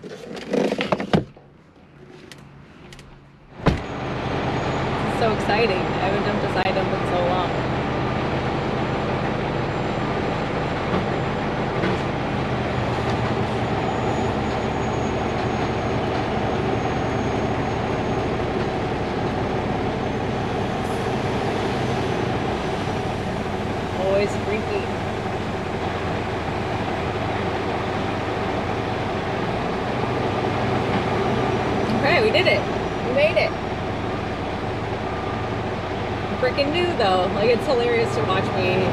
So exciting. I haven't dumped a side dump in so long. Always freaky. Okay, we did it. We made it. Freaking new though. Like, it's hilarious to watch me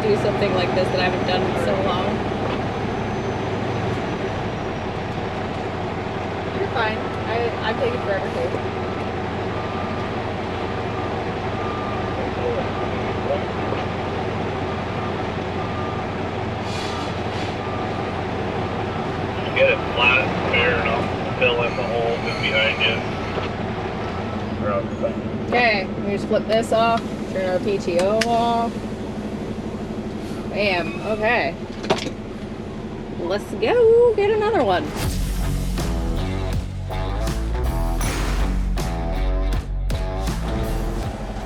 do something like this that I haven't done in so long. You're fine. I'm taking forever too. Get it flat, fair enough, fill in the holes in behind you. Okay, we just flip this off, turn our PTO off. Bam, okay. Let's go get another one.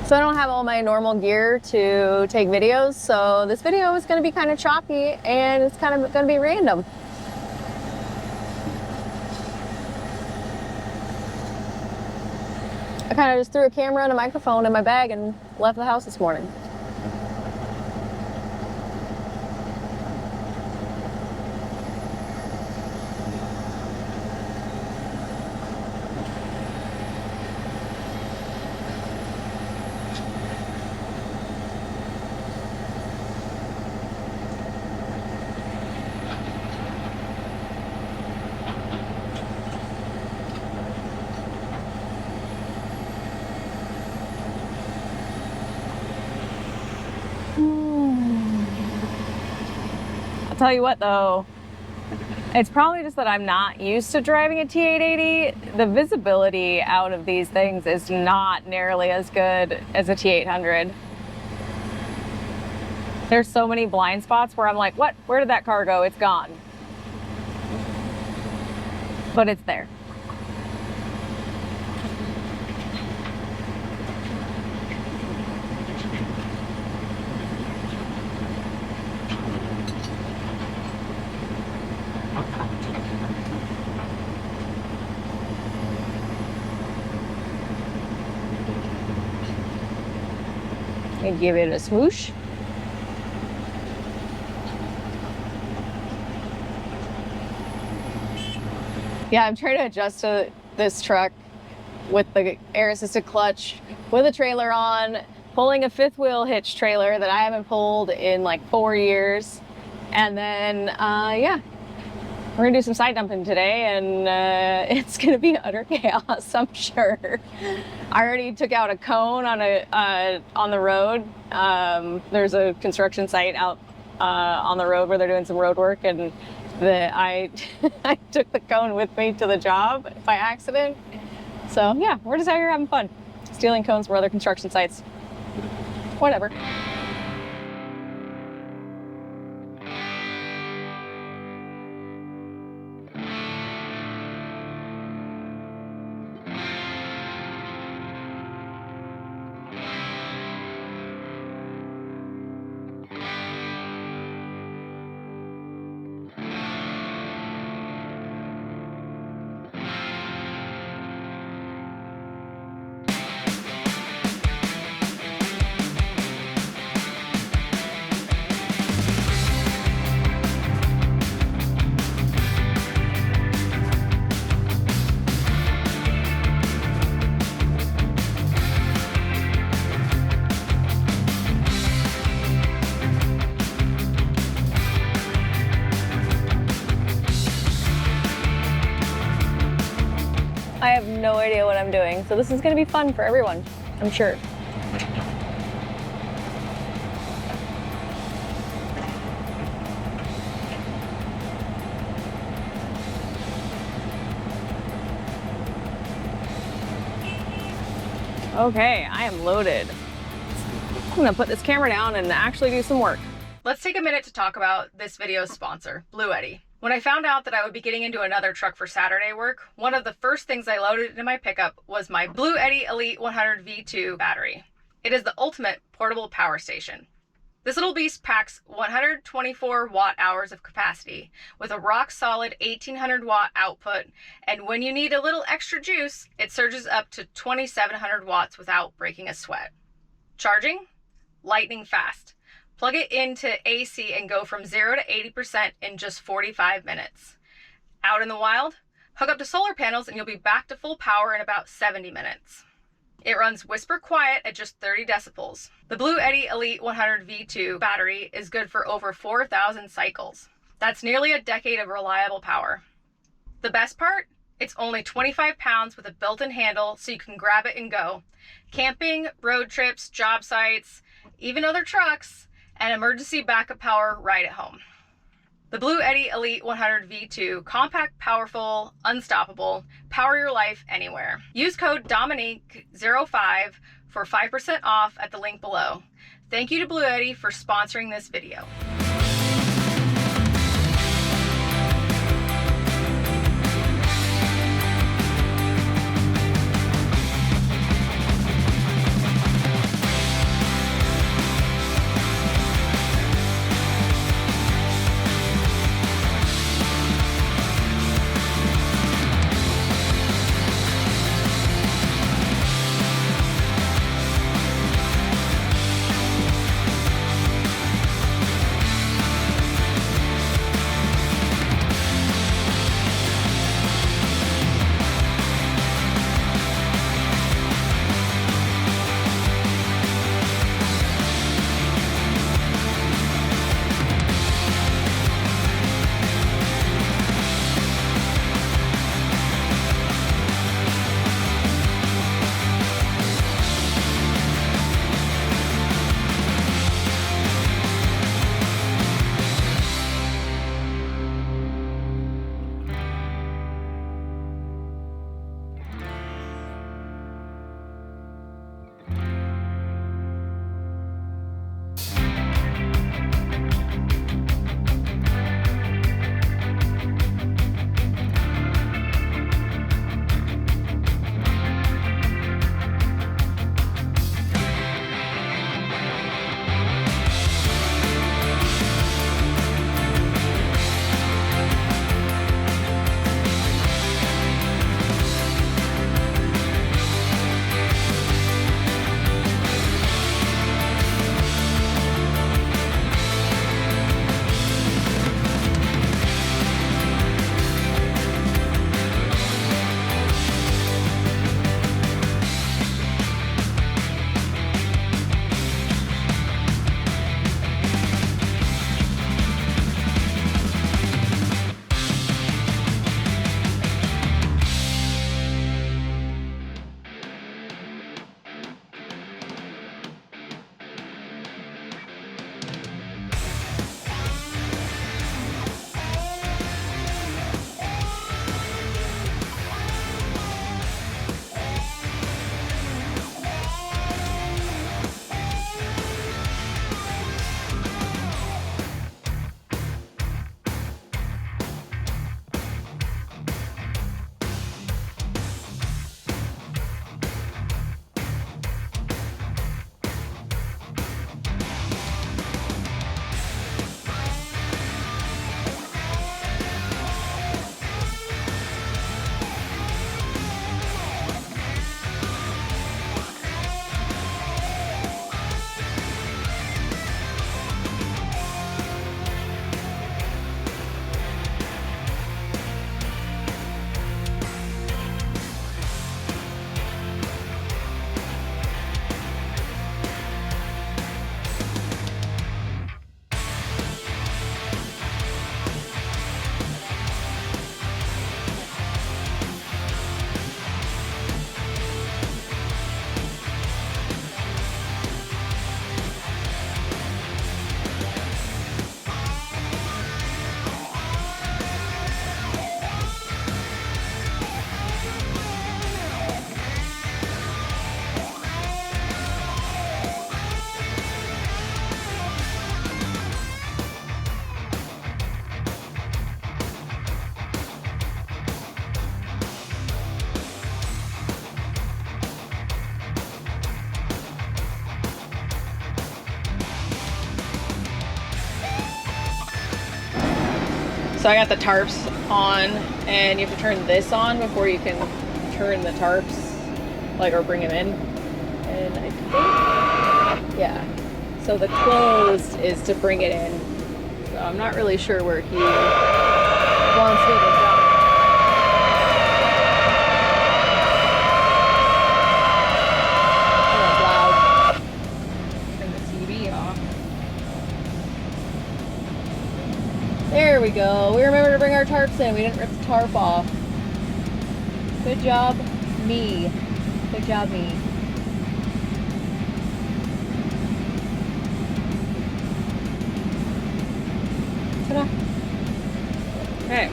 So I don't have all my normal gear to take videos, so this video is going to be kind of choppy and it's kind of going to be random. I kind of just threw a camera and a microphone in my bag and left the house this morning. I'll tell you what though, it's probably just that I'm not used to driving a T880. The visibility out of these things is not nearly as good as a T800. There's so many blind spots where I'm like, what? Where did that car go? It's gone. But it's there. And give it a swoosh. Yeah, I'm trying to adjust to this truck with the air assisted clutch, with a trailer on, pulling a fifth wheel hitch trailer that I haven't pulled in like 4 years. And then, yeah, we're gonna do some side dumping today, and it's gonna be utter chaos, I'm sure. I already took out a cone on the road. There's a construction site out on the road where they're doing some road work, and I took the cone with me to the job by accident. So yeah, we're just out here having fun, stealing cones from other construction sites. Whatever. I have no idea what I'm doing, so this is going to be fun for everyone, I'm sure. Okay, I am loaded. I'm going to put this camera down and actually do some work. Let's take a minute to talk about this video's sponsor, Blue Eddy. When I found out that I would be getting into another truck for Saturday work, one of the first things I loaded into my pickup was my Blue Eddy Elite 100 V2 battery. It is the ultimate portable power station. This little beast packs 124 watt hours of capacity with a rock solid 1800 watt output, and when you need a little extra juice, it surges up to 2700 watts without breaking a sweat. Charging? Lightning fast. Plug it into AC and go from 0 to 80% in just 45 minutes. Out in the wild? Hook up to solar panels and you'll be back to full power in about 70 minutes. It runs whisper quiet at just 30 decibels. The Blue Eddy Elite 100 V2 battery is good for over 4,000 cycles. That's nearly a decade of reliable power. The best part? It's only 25 pounds with a built-in handle so you can grab it and go. Camping, road trips, job sites, even other trucks, and emergency backup power right at home. The Blue Eddy Elite 100 V2, compact, powerful, unstoppable, power your life anywhere. Use code Dauminique05 for 5% off at the link below. Thank you to Blue Eddy for sponsoring this video. So I got the tarps on, and you have to turn this on before you can turn the tarps, like, or bring them in. And I think, yeah. So the closed is to bring it in. So I'm not really sure where he wants me to jump. Oh, loud. Turn the TV off. There we go. We remember to bring our tarps in. We didn't rip the tarp off. Good job, me. Good job, me. Ta-da. Okay.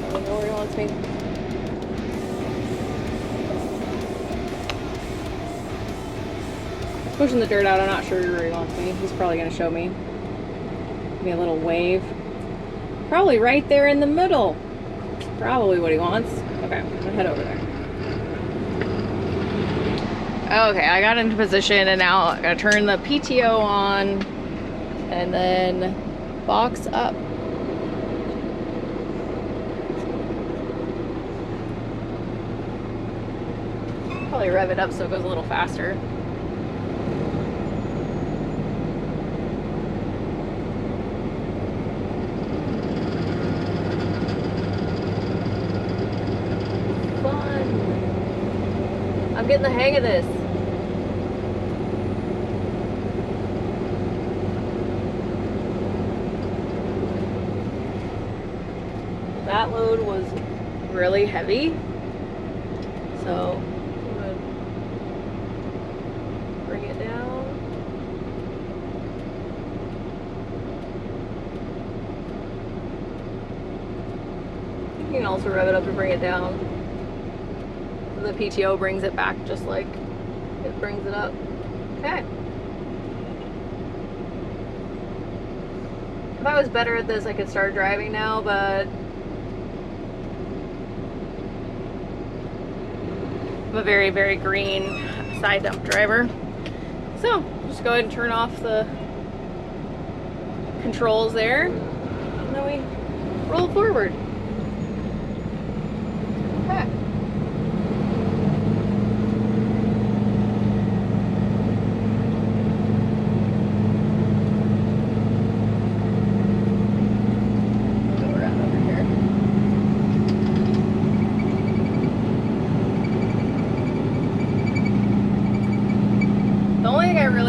I don't know where he wants me. Pushing the dirt out, I'm not sure where he wants me. He's probably going to show me. Give me a little wave. Probably right there in the middle. Probably what he wants. Okay, I'm going to head over there. Okay, I got into position and now I'm going to turn the PTO on and then box up. Probably rev it up so it goes a little faster. I'm getting the hang of this. That load was really heavy. So I'm gonna bring it down. You can also rev it up to bring it down. The PTO brings it back just like it brings it up. Okay. If I was better at this, I could start driving now, but I'm a very, very green side dump driver. So just go ahead and turn off the controls there, and then we roll forward. Okay.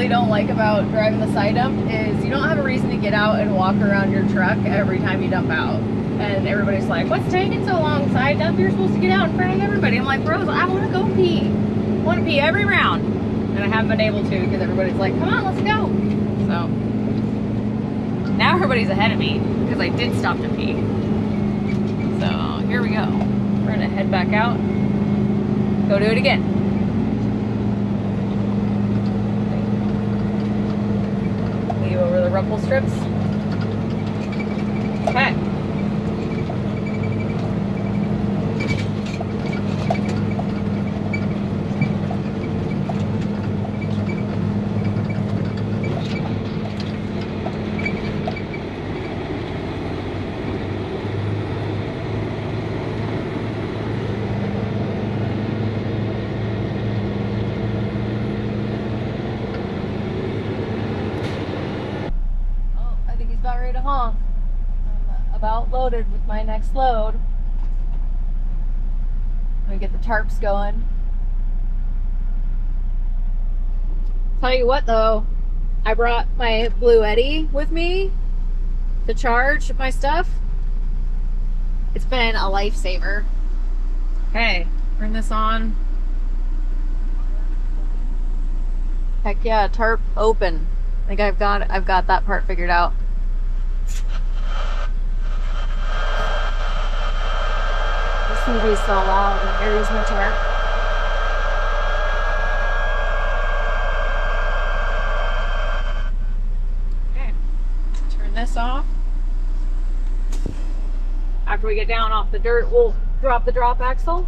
Don't like about driving the side dump is you don't have a reason to get out and walk around your truck every time you dump out. And everybody's like, what's taking so long, side dump? You're supposed to get out in front of everybody. I'm like, bros, I want to go pee. I want to pee every round. And I haven't been able to because everybody's like, come on, let's go. So now everybody's ahead of me because I did stop to pee. So here we go. We're gonna head back out. Go do it again. Over the rumble strips. Okay. About ready to honk. I'm about loaded with my next load. I'm gonna get the tarps going. Tell you what though, I brought my Blue Eddy with me to charge my stuff. It's been a lifesaver. Okay, turn this on. Heck yeah, tarp open. I think I've got that part figured out. This TV's so loud, and here's my tarp. Okay, turn this off. After we get down off the dirt, we'll drop the drop axle.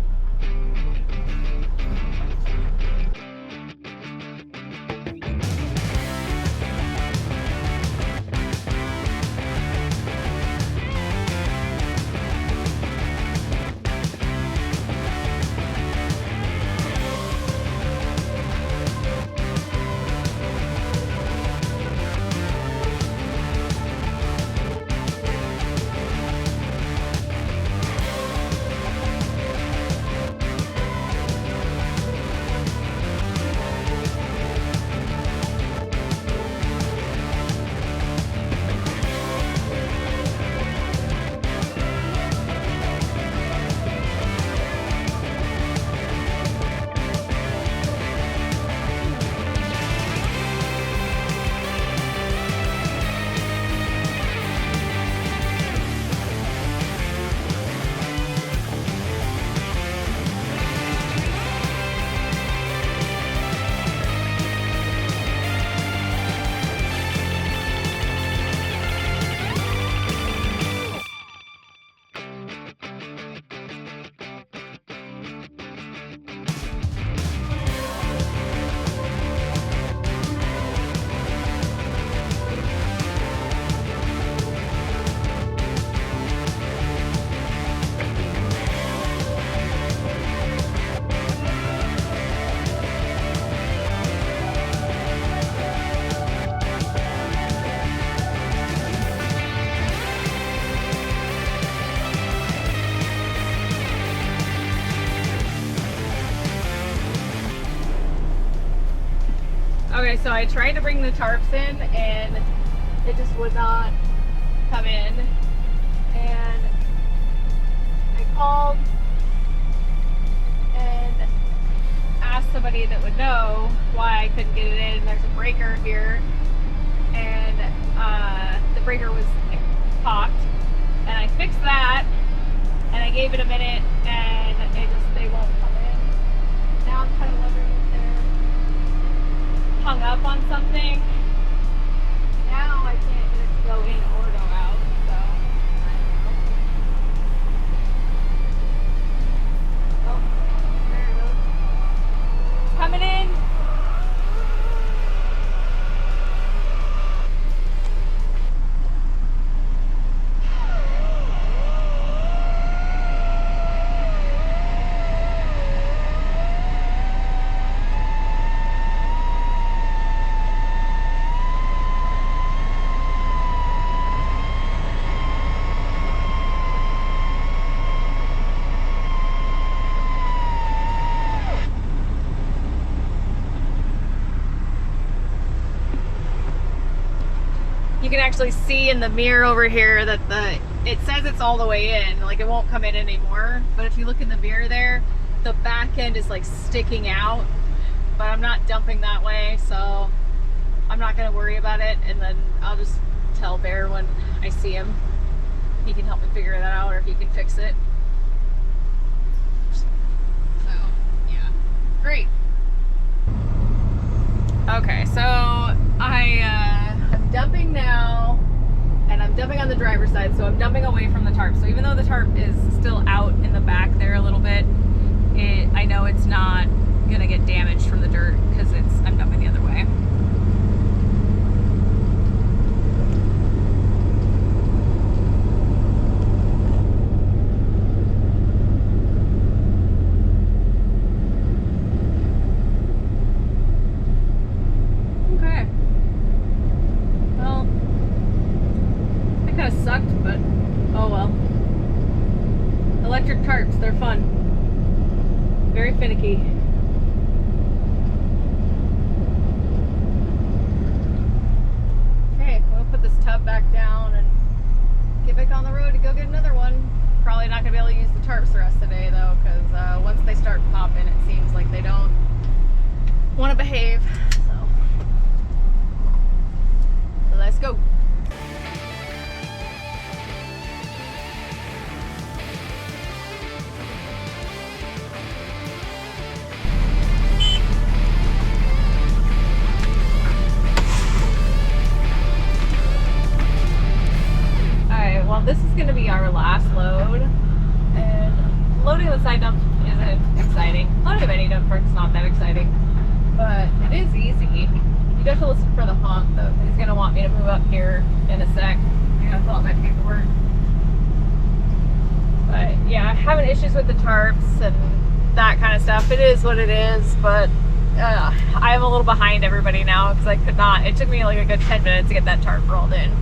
Okay, so I tried to bring the tarps in and it just would not come in. And I called and asked somebody that would know why I couldn't get it in. There's a breaker here and the breaker was like, popped. And I fixed that and I gave it a minute and they won't come in. Now I'm kind of wondering if they're hung up on something. Now I can't get it to go in or go out, so I don't know. Oh, there it goes. It's coming in. You can actually see in the mirror over here that it says it's all the way in, like it won't come in anymore. But if you look in the mirror there, the back end is like sticking out. But I'm not dumping that way, so I'm not gonna worry about it. And then I'll just tell Bear when I see him. He can help me figure that out, or he can fix it. So yeah, great. Okay, so I'm dumping now, and I'm dumping on the driver's side, so I'm dumping away from the tarp. So even though the tarp is still out in the back there a little bit, I know it's not gonna get damaged from the dirt because I'm dumping the other way. Sucked, but oh well. Electric tarps, they're fun. Very finicky. Okay, we'll put this tub back down and get back on the road to go get another one. Probably not gonna be able to use the tarps the rest of the day though, because once they start popping, it seems like they don't want to behave. So let's go. Well, this is going to be our last load, and loading the side dump isn't exciting. Loading of any dump truck's not that exciting, but it is easy. You have to listen for the honk though. He's going to want me to move up here in a sec. I gotta fill out my paperwork. But yeah, having issues with the tarps and that kind of stuff. It is what it is, but I'm a little behind everybody now because I could not. It took me like a good 10 minutes to get that tarp rolled in.